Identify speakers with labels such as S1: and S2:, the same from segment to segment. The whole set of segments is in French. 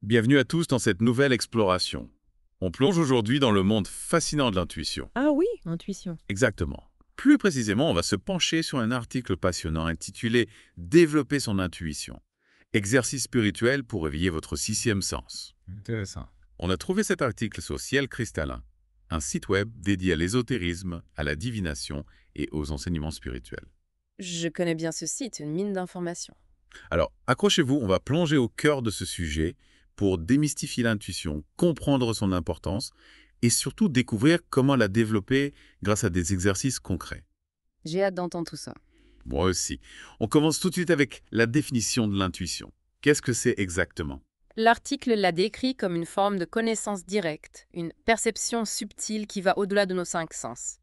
S1: Bienvenue à tous dans cette nouvelle exploration. On plonge aujourd'hui dans le monde fascinant de l'intuition.
S2: Ah oui, intuition.
S1: Exactement. Plus précisément, on va se pencher sur un article passionnant intitulé « Développer son intuition. Exercice spirituel pour réveiller votre sixième sens ».
S3: Intéressant.
S1: On a trouvé cet article sur Ciel Cristallin, un site web dédié à l'ésotérisme, à la divination et aux enseignements spirituels.
S2: Je connais bien ce site, une mine d'informations.
S1: Alors, accrochez-vous, on va plonger au cœur de ce sujet pour démystifier l'intuition, comprendre son importance et surtout découvrir comment la développer grâce à des exercices concrets.
S2: J'ai hâte d'entendre tout ça.
S1: Moi aussi. On commence tout de suite avec la définition de l'intuition. Qu'est-ce que c'est exactement?
S2: L'article la décrit comme une forme de connaissance directe, une perception subtile qui va au-delà de nos cinq sens.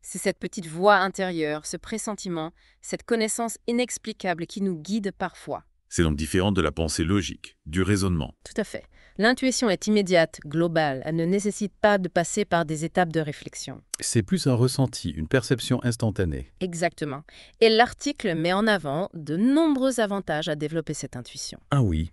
S2: C'est cette petite voix intérieure, ce pressentiment, cette connaissance inexplicable qui nous guide parfois.
S1: C'est donc différent de la pensée logique, du raisonnement.
S2: Tout à fait. L'intuition est immédiate, globale, elle ne nécessite pas de passer par des étapes de réflexion.
S3: C'est plus un ressenti, une perception instantanée.
S2: Exactement. Et l'article met en avant de nombreux avantages à développer cette intuition.
S3: Ah oui,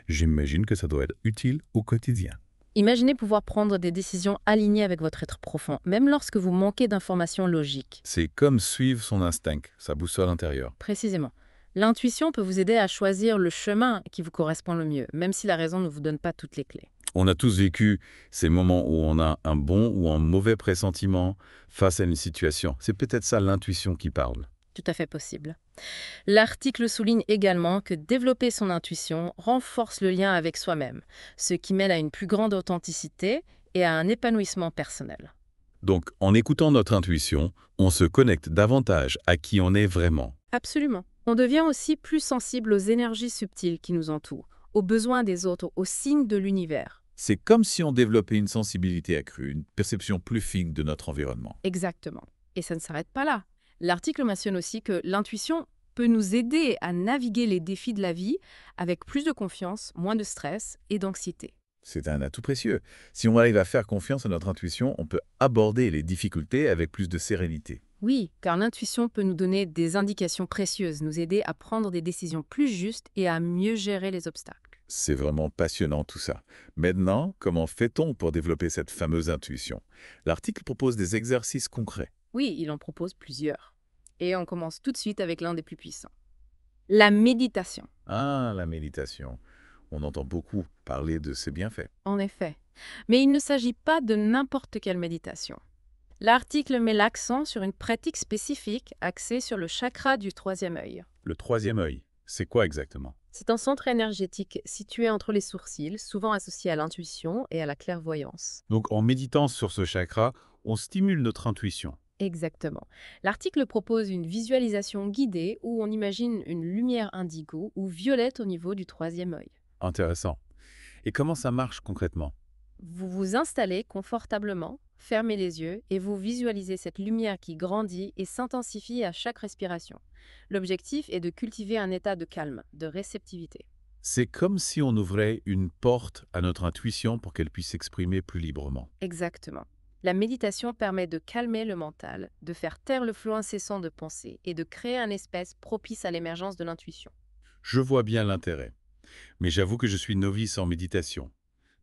S3: j'imagine que ça doit être utile au quotidien.
S2: Imaginez pouvoir prendre des décisions alignées avec votre être profond, même lorsque vous manquez d'informations logiques.
S3: C'est comme suivre son instinct, sa boussole intérieure.
S2: Précisément. L'intuition peut vous aider à choisir le chemin qui vous correspond le mieux, même si la raison ne vous donne pas toutes les clés.
S3: On a tous vécu ces moments où on a un bon ou un mauvais pressentiment face à une situation. C'est peut-être ça l'intuition qui parle.
S2: Tout à fait possible. L'article souligne également que développer son intuition renforce le lien avec soi-même, ce qui mène à une plus grande authenticité et à un épanouissement personnel.
S3: Donc, en écoutant notre intuition, on se connecte davantage à qui on est vraiment.
S2: Absolument. On devient aussi plus sensible aux énergies subtiles qui nous entourent, aux besoins des autres, aux signes de l'univers.
S1: C'est comme si on développait une sensibilité accrue, une perception plus fine de notre environnement.
S2: Exactement. Et ça ne s'arrête pas là. L'article mentionne aussi que l'intuition peut nous aider à naviguer les défis de la vie avec plus de confiance, moins de stress et d'anxiété.
S1: C'est un atout précieux. Si on arrive à faire confiance à notre intuition, on peut aborder les difficultés avec plus de sérénité.
S2: Oui, car l'intuition peut nous donner des indications précieuses, nous aider à prendre des décisions plus justes et à mieux gérer les obstacles.
S1: C'est vraiment passionnant tout ça. Maintenant, comment fait-on pour développer cette fameuse intuition? L'article propose des exercices concrets.
S2: Oui, il en propose plusieurs. Et on commence tout de suite avec l'un des plus puissants. La méditation.
S1: Ah, la méditation. On entend beaucoup parler de ses bienfaits.
S2: En effet. Mais il ne s'agit pas de n'importe quelle méditation. L'article met l'accent sur une pratique spécifique axée sur le chakra du troisième œil.
S1: Le troisième œil, c'est quoi exactement?
S2: C'est un centre énergétique situé entre les sourcils, souvent associé à l'intuition et à la clairvoyance.
S3: Donc, en méditant sur ce chakra, on stimule notre intuition.
S2: Exactement. L'article propose une visualisation guidée où on imagine une lumière indigo ou violette au niveau du troisième œil.
S3: Intéressant. Et comment ça marche concrètement?
S2: Vous vous installez confortablement, fermez les yeux et vous visualisez cette lumière qui grandit et s'intensifie à chaque respiration. L'objectif est de cultiver un état de calme, de réceptivité.
S3: C'est comme si on ouvrait une porte à notre intuition pour qu'elle puisse s'exprimer plus librement.
S2: Exactement. La méditation permet de calmer le mental, de faire taire le flot incessant de pensées et de créer un espace propice à l'émergence de l'intuition.
S3: Je vois bien l'intérêt. Mais j'avoue que je suis novice en méditation.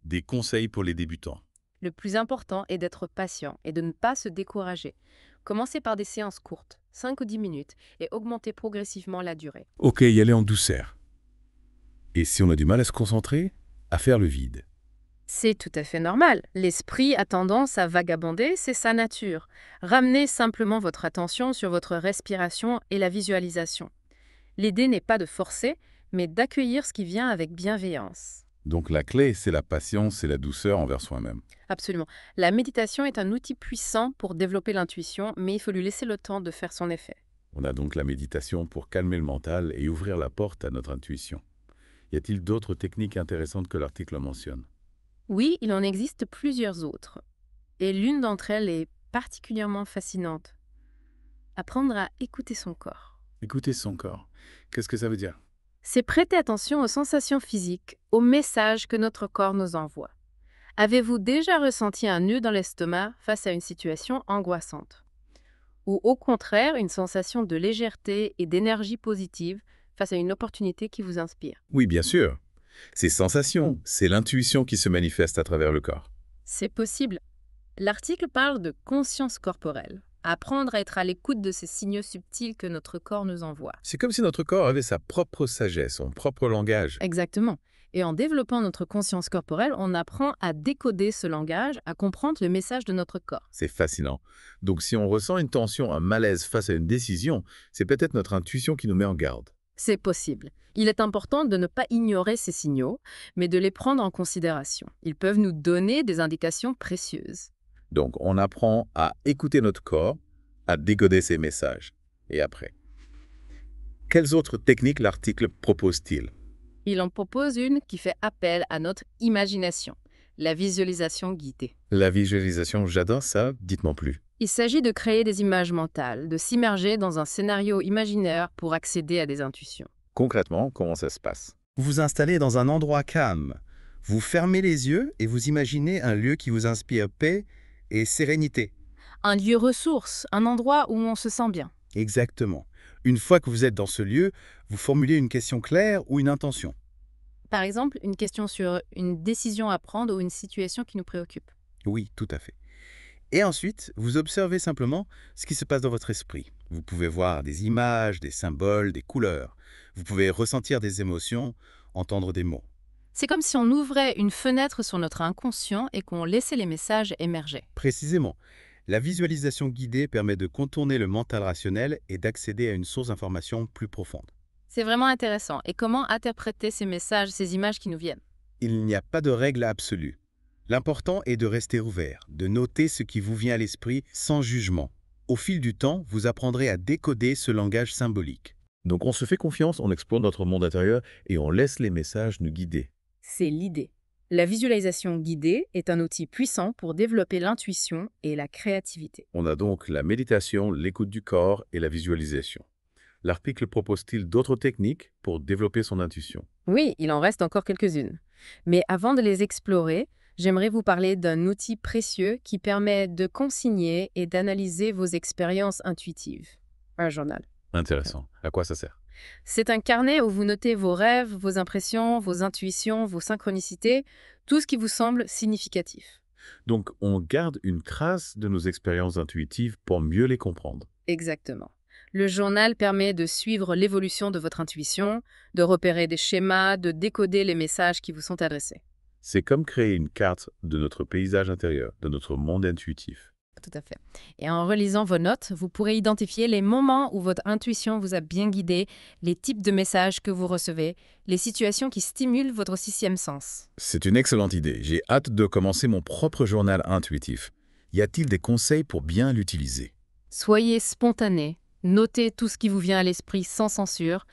S3: Des conseils pour les débutants.
S2: Le plus important est d'être patient et de ne pas se décourager. Commencez par des séances courtes, 5 ou 10 minutes, et augmentez progressivement la durée.
S3: Ok, y aller en douceur. Et si on a du mal à se concentrer, à faire le vide.
S2: C'est tout à fait normal. L'esprit a tendance à vagabonder, c'est sa nature. Ramenez simplement votre attention sur votre respiration et la visualisation. L'idée n'est pas de forcer, mais d'accueillir ce qui vient avec bienveillance.
S3: Donc la clé, c'est la patience et la douceur envers soi-même.
S2: Absolument. La méditation est un outil puissant pour développer l'intuition, mais il faut lui laisser le temps de faire son effet.
S3: On a donc la méditation pour calmer le mental et ouvrir la porte à notre intuition. Y a-t-il d'autres techniques intéressantes que l'article mentionne?
S2: Oui, il en existe plusieurs autres. Et l'une d'entre elles est particulièrement fascinante. Apprendre à écouter son corps.
S3: Écouter son corps. Qu'est-ce que ça veut dire?
S2: C'est prêter attention aux sensations physiques, aux messages que notre corps nous envoie. Avez-vous déjà ressenti un nœud dans l'estomac face à une situation angoissante? Ou au contraire, une sensation de légèreté et d'énergie positive face à une opportunité qui vous inspire?
S3: Oui, bien sûr. Ces sensations, c'est l'intuition qui se manifeste à travers le corps.
S2: C'est possible. L'article parle de conscience corporelle. Apprendre à être à l'écoute de ces signaux subtils que notre corps nous envoie.
S3: C'est comme si notre corps avait sa propre sagesse, son propre langage.
S2: Exactement. Et en développant notre conscience corporelle, on apprend à décoder ce langage, à comprendre le message de notre corps.
S3: C'est fascinant. Donc si on ressent une tension, un malaise face à une décision, c'est peut-être notre intuition qui nous met en garde.
S2: C'est possible. Il est important de ne pas ignorer ces signaux, mais de les prendre en considération. Ils peuvent nous donner des indications précieuses.
S3: Donc on apprend à écouter notre corps, à décoder ses messages. Et après, quelles autres techniques l'article propose-t-il?
S2: Il en propose une qui fait appel à notre imagination, la visualisation guidée.
S3: La visualisation, j'adore ça, dites-moi plus.
S2: Il s'agit de créer des images mentales, de s'immerger dans un scénario imaginaire pour accéder à des intuitions.
S3: Concrètement, comment ça se passe?
S4: Vous vous installez dans un endroit calme. Vous fermez les yeux et vous imaginez un lieu qui vous inspire paix et sérénité.
S2: Un lieu ressource, un endroit où on se sent bien.
S4: Exactement. Une fois que vous êtes dans ce lieu, vous formulez une question claire ou une intention.
S2: Par exemple, une question sur une décision à prendre ou une situation qui nous préoccupe.
S4: Oui, tout à fait. Et ensuite, vous observez simplement ce qui se passe dans votre esprit. Vous pouvez voir des images, des symboles, des couleurs. Vous pouvez ressentir des émotions, entendre des mots.
S2: C'est comme si on ouvrait une fenêtre sur notre inconscient et qu'on laissait les messages émerger.
S4: Précisément, la visualisation guidée permet de contourner le mental rationnel et d'accéder à une source d'information plus profonde.
S2: C'est vraiment intéressant. Et comment interpréter ces messages, ces images qui nous viennent?
S4: Il n'y a pas de règle absolue. L'important est de rester ouvert, de noter ce qui vous vient à l'esprit sans jugement. Au fil du temps, vous apprendrez à décoder ce langage symbolique.
S3: Donc on se fait confiance, on explore notre monde intérieur et on laisse les messages nous guider.
S2: C'est l'idée. La visualisation guidée est un outil puissant pour développer l'intuition et la créativité.
S3: On a donc la méditation, l'écoute du corps et la visualisation. L'article propose-t-il d'autres techniques pour développer son intuition?
S2: Oui, il en reste encore quelques-unes. Mais avant de les explorer, j'aimerais vous parler d'un outil précieux qui permet de consigner et d'analyser vos expériences intuitives. Un journal.
S3: Intéressant. À quoi ça sert?
S2: C'est un carnet où vous notez vos rêves, vos impressions, vos intuitions, vos synchronicités, tout ce qui vous semble significatif.
S3: Donc on garde une trace de nos expériences intuitives pour mieux les comprendre.
S2: Exactement. Le journal permet de suivre l'évolution de votre intuition, de repérer des schémas, de décoder les messages qui vous sont adressés.
S3: C'est comme créer une carte de notre paysage intérieur, de notre monde intuitif.
S2: Tout à fait. Et en relisant vos notes, vous pourrez identifier les moments où votre intuition vous a bien guidé, les types de messages que vous recevez, les situations qui stimulent votre sixième sens.
S3: C'est une excellente idée. J'ai hâte de commencer mon propre journal intuitif. Y a-t-il des conseils pour bien l'utiliser?
S2: Soyez spontané, notez tout ce qui vous vient à l'esprit sans censure,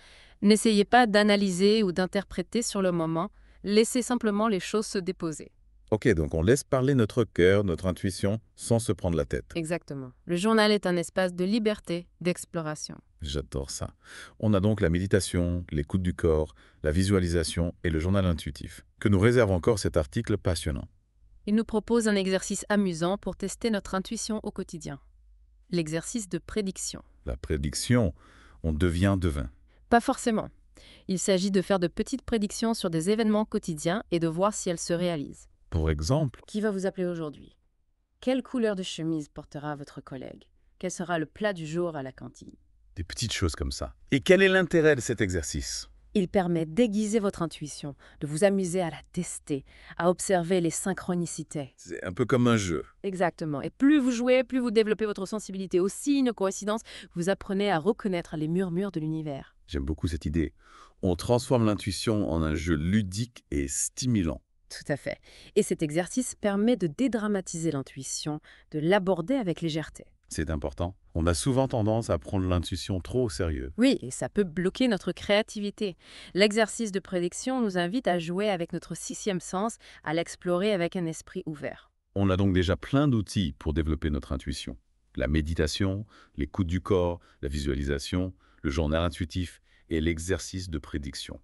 S2: n'essayez pas d'analyser ou d'interpréter sur le moment, laissez simplement les choses se déposer.
S3: Ok, donc on laisse parler notre cœur, notre intuition, sans se prendre la tête.
S2: Exactement. Le journal est un espace de liberté, d'exploration.
S3: J'adore ça. On a donc la méditation, l'écoute du corps, la visualisation et le journal intuitif. Que nous réserve encore cet article passionnant?
S2: Il nous propose un exercice amusant pour tester notre intuition au quotidien. L'exercice de prédiction.
S3: La prédiction, on devient devin.
S2: Pas forcément. Il s'agit de faire de petites prédictions sur des événements quotidiens et de voir si elles se réalisent.
S3: Pour exemple,
S2: Qui va vous appeler aujourd'hui? Quelle couleur de chemise portera votre collègue? Quel sera le plat du jour à la cantine?
S3: des petites choses comme ça. Et quel est l'intérêt de cet exercice?
S2: Il permet d'aiguiser votre intuition, de vous amuser à la tester, à observer les synchronicités.
S3: C'est un peu comme un jeu.
S2: Exactement. Et plus vous jouez, plus vous développez votre sensibilité aux signes, aux coïncidences, vous apprenez à reconnaître les murmures de l'univers.
S3: J'aime beaucoup cette idée. On transforme l'intuition en un jeu ludique et stimulant.
S2: Tout à fait. Et cet exercice permet de dédramatiser l'intuition, de l'aborder avec légèreté.
S3: C'est important. On a souvent tendance à prendre l'intuition trop au sérieux.
S2: Oui, et ça peut bloquer notre créativité. L'exercice de prédiction nous invite à jouer avec notre sixième sens, à l'explorer avec un esprit ouvert.
S3: On a donc déjà plein d'outils pour développer notre intuition. La méditation, l'écoute du corps, la visualisation, le journal intuitif et l'exercice de prédiction.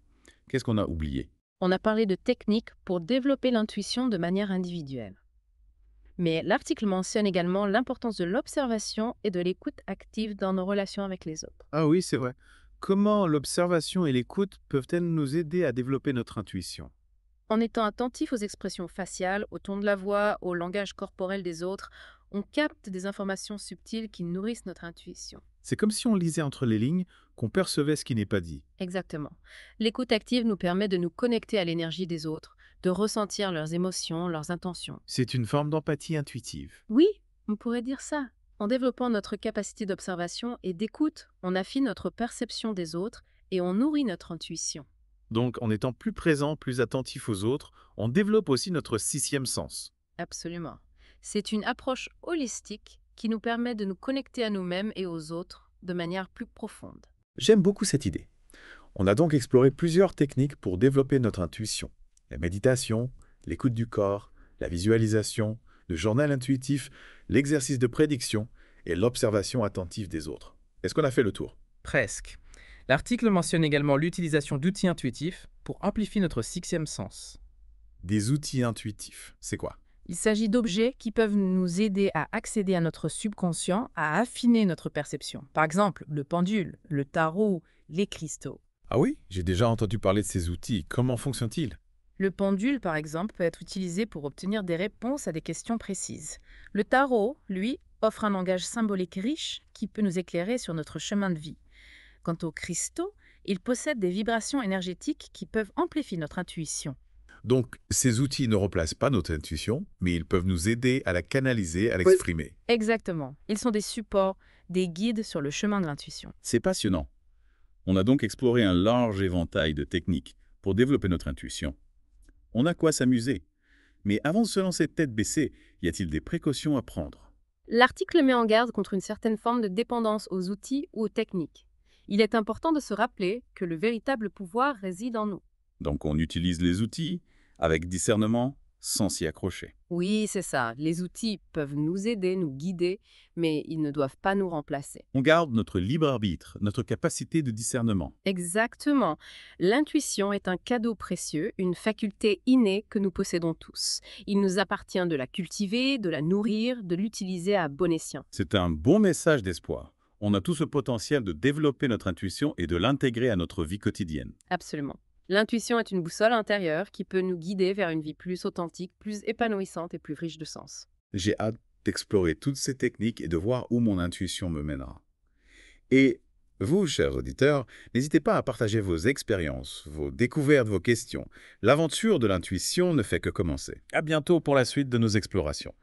S3: Qu'est-ce qu'on a oublié?
S2: On a parlé de techniques pour développer l'intuition de manière individuelle. Mais l'article mentionne également l'importance de l'observation et de l'écoute active dans nos relations avec les autres.
S5: Ah oui, c'est vrai. Comment l'observation et l'écoute peuvent-elles nous aider à développer notre intuition?
S2: En étant attentif aux expressions faciales, au ton de la voix, au langage corporel des autres, on capte des informations subtiles qui nourrissent notre intuition.
S1: C'est comme si on lisait entre les lignes, qu'on percevait ce qui n'est pas dit.
S2: Exactement. L'écoute active nous permet de nous connecter à l'énergie des autres, de ressentir leurs émotions, leurs intentions.
S1: C'est une forme d'empathie intuitive.
S2: Oui, on pourrait dire ça. En développant notre capacité d'observation et d'écoute, on affine notre perception des autres et on nourrit notre intuition.
S1: Donc, en étant plus présent, plus attentif aux autres, on développe aussi notre sixième sens.
S2: Absolument. C'est une approche holistique qui nous permet de nous connecter à nous-mêmes et aux autres de manière plus profonde.
S3: J'aime beaucoup cette idée. On a donc exploré plusieurs techniques pour développer notre intuition. La méditation, l'écoute du corps, la visualisation, le journal intuitif, l'exercice de prédiction et l'observation attentive des autres. Est-ce qu'on a fait le tour?
S5: Presque. L'article mentionne également l'utilisation d'outils intuitifs pour amplifier notre sixième sens.
S1: Des outils intuitifs, c'est quoi?
S5: Il s'agit d'objets qui peuvent nous aider à accéder à notre subconscient, à affiner notre perception. Par exemple, le pendule, le tarot, les cristaux.
S1: Ah oui, j'ai déjà entendu parler de ces outils. Comment fonctionnent-ils?
S5: Le pendule, par exemple, peut être utilisé pour obtenir des réponses à des questions précises. Le tarot, lui, offre un langage symbolique riche qui peut nous éclairer sur notre chemin de vie. Quant aux cristaux, ils possèdent des vibrations énergétiques qui peuvent amplifier notre intuition.
S1: Donc, ces outils ne remplacent pas notre intuition, mais ils peuvent nous aider à la canaliser, à l'exprimer.
S5: Exactement. Ils sont des supports, des guides sur le chemin de l'intuition.
S3: C'est passionnant. On a donc exploré un large éventail de techniques pour développer notre intuition. On a quoi s'amuser. Mais avant de se lancer tête baissée, y a-t-il des précautions à prendre?
S2: L'article met en garde contre une certaine forme de dépendance aux outils ou aux techniques. Il est important de se rappeler que le véritable pouvoir réside en nous.
S3: Donc on utilise les outils avec discernement, sans s'y accrocher.
S2: Oui, c'est ça. Les outils peuvent nous aider, nous guider, mais ils ne doivent pas nous remplacer.
S3: On garde notre libre arbitre, notre capacité de discernement.
S2: Exactement. L'intuition est un cadeau précieux, une faculté innée que nous possédons tous. Il nous appartient de la cultiver, de la nourrir, de l'utiliser à bon escient.
S3: C'est un bon message d'espoir. On a tout ce potentiel de développer notre intuition et de l'intégrer à notre vie quotidienne.
S2: Absolument. L'intuition est une boussole intérieure qui peut nous guider vers une vie plus authentique, plus épanouissante et plus riche de sens.
S3: J'ai hâte d'explorer toutes ces techniques et de voir où mon intuition me mènera. Et vous, chers auditeurs, n'hésitez pas à partager vos expériences, vos découvertes, vos questions. L'aventure de l'intuition ne fait que commencer.
S1: À bientôt pour la suite de nos explorations.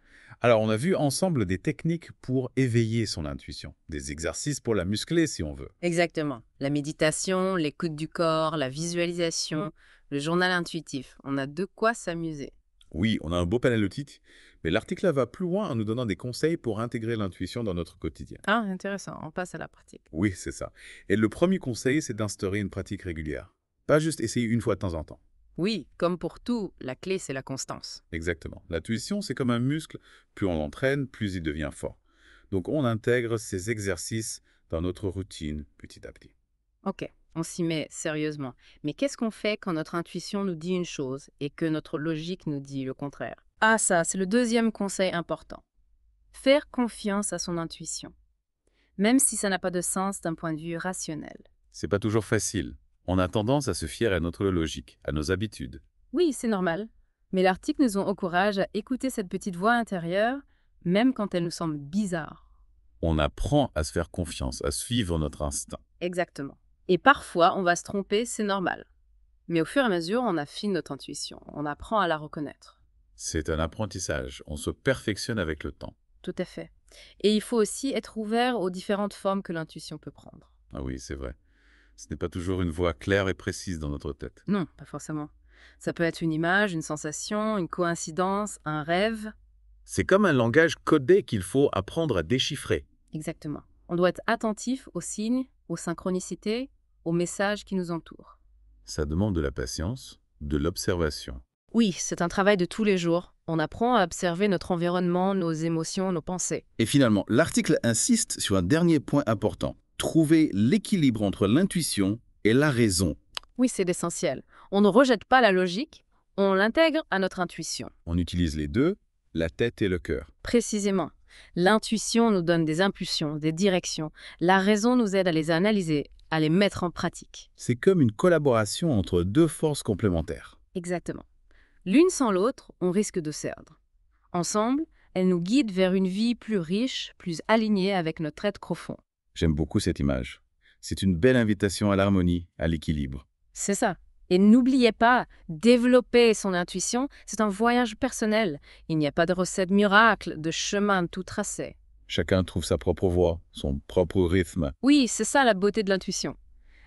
S1: Alors, on a vu ensemble des techniques pour éveiller son intuition, des exercices pour la muscler si on veut.
S2: Exactement. La méditation, l'écoute du corps, la visualisation, le journal intuitif. On a de quoi s'amuser.
S3: Oui, on a un beau panel de titres, mais l'article va plus loin en nous donnant des conseils pour intégrer l'intuition dans notre quotidien.
S2: Ah, intéressant. On passe à la pratique.
S3: Oui, c'est ça. Et le premier conseil, c'est d'instaurer une pratique régulière. Pas juste essayer une fois de temps en temps.
S2: Oui, comme pour tout, la clé, c'est la constance.
S3: Exactement. L'intuition, c'est comme un muscle. Plus on l'entraîne, plus il devient fort. Donc, on intègre ces exercices dans notre routine petit à petit.
S2: Ok, on s'y met sérieusement. Mais qu'est-ce qu'on fait quand notre intuition nous dit une chose et que notre logique nous dit le contraire? Ah ça, c'est le deuxième conseil important. Faire confiance à son intuition, même si ça n'a pas de sens d'un point de vue rationnel.
S3: C'est pas toujours facile. On a tendance à se fier à notre logique, à nos habitudes.
S2: Oui, c'est normal. Mais l'article nous encourage à écouter cette petite voix intérieure, même quand elle nous semble bizarre.
S3: On apprend à se faire confiance, à suivre notre instinct.
S2: Exactement. Et parfois, on va se tromper, c'est normal. Mais au fur et à mesure, on affine notre intuition, on apprend à la reconnaître.
S3: C'est un apprentissage. On se perfectionne avec le temps.
S2: Tout à fait. Et il faut aussi être ouvert aux différentes formes que l'intuition peut prendre.
S3: Ah oui, c'est vrai. Ce n'est pas toujours une voix claire et précise dans notre tête.
S2: Non, pas forcément. Ça peut être une image, une sensation, une coïncidence, un rêve.
S1: C'est comme un langage codé qu'il faut apprendre à déchiffrer.
S2: Exactement. On doit être attentif aux signes, aux synchronicités, aux messages qui nous entourent.
S3: Ça demande de la patience, de l'observation.
S2: Oui, c'est un travail de tous les jours. On apprend à observer notre environnement, nos émotions, nos pensées.
S4: Et finalement, l'article insiste sur un dernier point important. Trouver l'équilibre entre l'intuition et la raison.
S2: Oui, c'est l'essentiel. On ne rejette pas la logique, on l'intègre à notre intuition.
S3: On utilise les deux, la tête et le cœur.
S2: Précisément. L'intuition nous donne des impulsions, des directions. La raison nous aide à les analyser, à les mettre en pratique.
S4: C'est comme une collaboration entre deux forces complémentaires.
S2: Exactement. L'une sans l'autre, on risque de se perdre. Ensemble, elles nous guident vers une vie plus riche, plus alignée avec notre être profond.
S4: J'aime beaucoup cette image. C'est une belle invitation à l'harmonie, à l'équilibre.
S2: C'est ça. Et n'oubliez pas, développer son intuition, c'est un voyage personnel. Il n'y a pas de recette miracle, de chemin tout tracé.
S4: Chacun trouve sa propre voie, son propre rythme.
S2: Oui, c'est ça la beauté de l'intuition.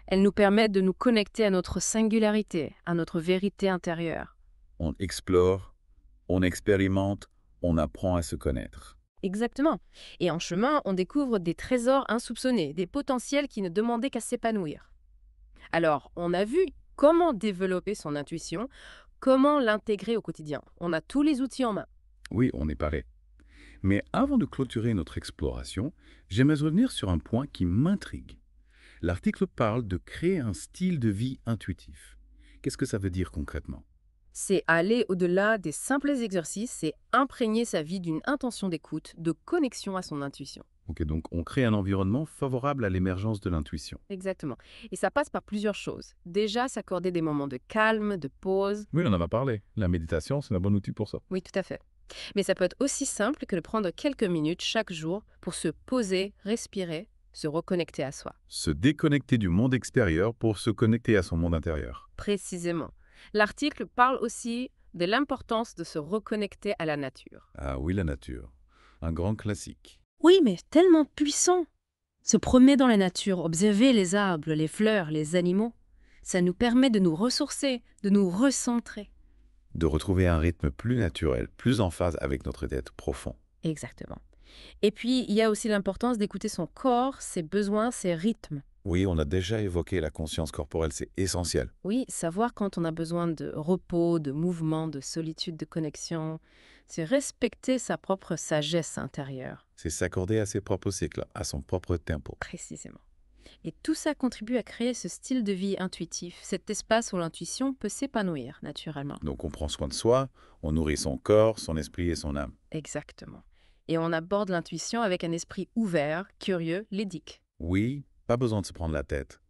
S2: Elle nous permet de nous connecter à notre singularité, à notre vérité intérieure.
S4: On explore, on expérimente, on apprend à se connaître.
S2: Exactement. Et en chemin, on découvre des trésors insoupçonnés, des potentiels qui ne demandaient qu'à s'épanouir. Alors, on a vu comment développer son intuition, comment l'intégrer au quotidien. On a tous les outils en main.
S4: Oui, on est paré. Mais avant de clôturer notre exploration, j'aimerais revenir sur un point qui m'intrigue. L'article parle de créer un style de vie intuitif. Qu'est-ce que ça veut dire concrètement?
S2: C'est aller au-delà des simples exercices et imprégner sa vie d'une intention d'écoute, de connexion à son intuition.
S4: Ok, donc on crée un environnement favorable à l'émergence de l'intuition.
S2: Exactement. Et ça passe par plusieurs choses. Déjà, s'accorder des moments de calme, de pause.
S4: Oui, on en a parlé. La méditation, c'est un bon outil pour ça.
S2: Oui, tout à fait. Mais ça peut être aussi simple que de prendre quelques minutes chaque jour pour se poser, respirer, se reconnecter à soi.
S4: Se déconnecter du monde extérieur pour se connecter à son monde intérieur.
S2: Précisément. L'article parle aussi de l'importance de se reconnecter à la nature.
S4: Ah oui, la nature. Un grand classique.
S2: Oui, mais tellement puissant. Se promener dans la nature, observer les arbres, les fleurs, les animaux, ça nous permet de nous ressourcer, de nous recentrer.
S4: De retrouver un rythme plus naturel, plus en phase avec notre être profond.
S2: Exactement. Et puis, il y a aussi l'importance d'écouter son corps, ses besoins, ses rythmes.
S4: Oui, on a déjà évoqué la conscience corporelle, c'est essentiel.
S2: Oui, savoir quand on a besoin de repos, de mouvement, de solitude, de connexion, c'est respecter sa propre sagesse intérieure.
S4: C'est s'accorder à ses propres cycles, à son propre tempo.
S2: Précisément. Et tout ça contribue à créer ce style de vie intuitif, cet espace où l'intuition peut s'épanouir naturellement.
S4: Donc on prend soin de soi, on nourrit son corps, son esprit et son âme.
S2: Exactement. Et on aborde l'intuition avec un esprit ouvert, curieux, ludique.
S4: Oui, pas besoin de se prendre la tête.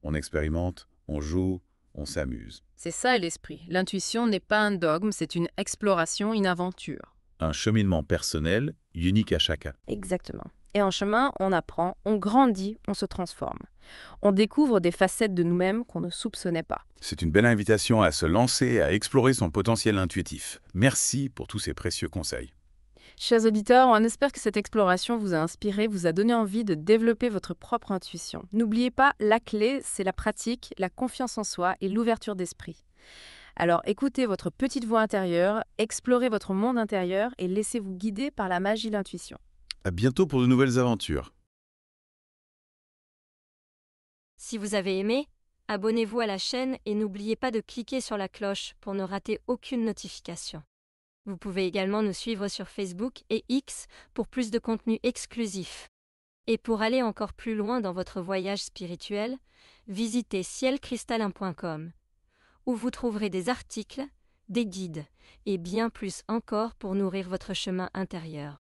S4: On expérimente, on joue, on s'amuse.
S2: C'est ça l'esprit. L'intuition n'est pas un dogme, c'est une exploration, une aventure.
S4: Un cheminement personnel, unique à chacun.
S2: Exactement. Et en chemin, on apprend, on grandit, on se transforme. On découvre des facettes de nous-mêmes qu'on ne soupçonnait pas.
S4: C'est une belle invitation à se lancer, à explorer son potentiel intuitif. Merci pour tous ces précieux conseils.
S2: Chers auditeurs, on espère que cette exploration vous a inspiré, vous a donné envie de développer votre propre intuition. N'oubliez pas, la clé, c'est la pratique, la confiance en soi et l'ouverture d'esprit. Alors écoutez votre petite voix intérieure, explorez votre monde intérieur et laissez-vous guider par la magie de l'intuition.
S4: À bientôt pour de nouvelles aventures.
S6: Si vous avez aimé, abonnez-vous à la chaîne et n'oubliez pas de cliquer sur la cloche pour ne rater aucune notification. Vous pouvez également nous suivre sur Facebook et X pour plus de contenu exclusif. Et pour aller encore plus loin dans votre voyage spirituel, visitez cielcristallin.com, où vous trouverez des articles, des guides et bien plus encore pour nourrir votre chemin intérieur.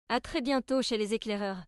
S6: À très bientôt chez les éclaireurs.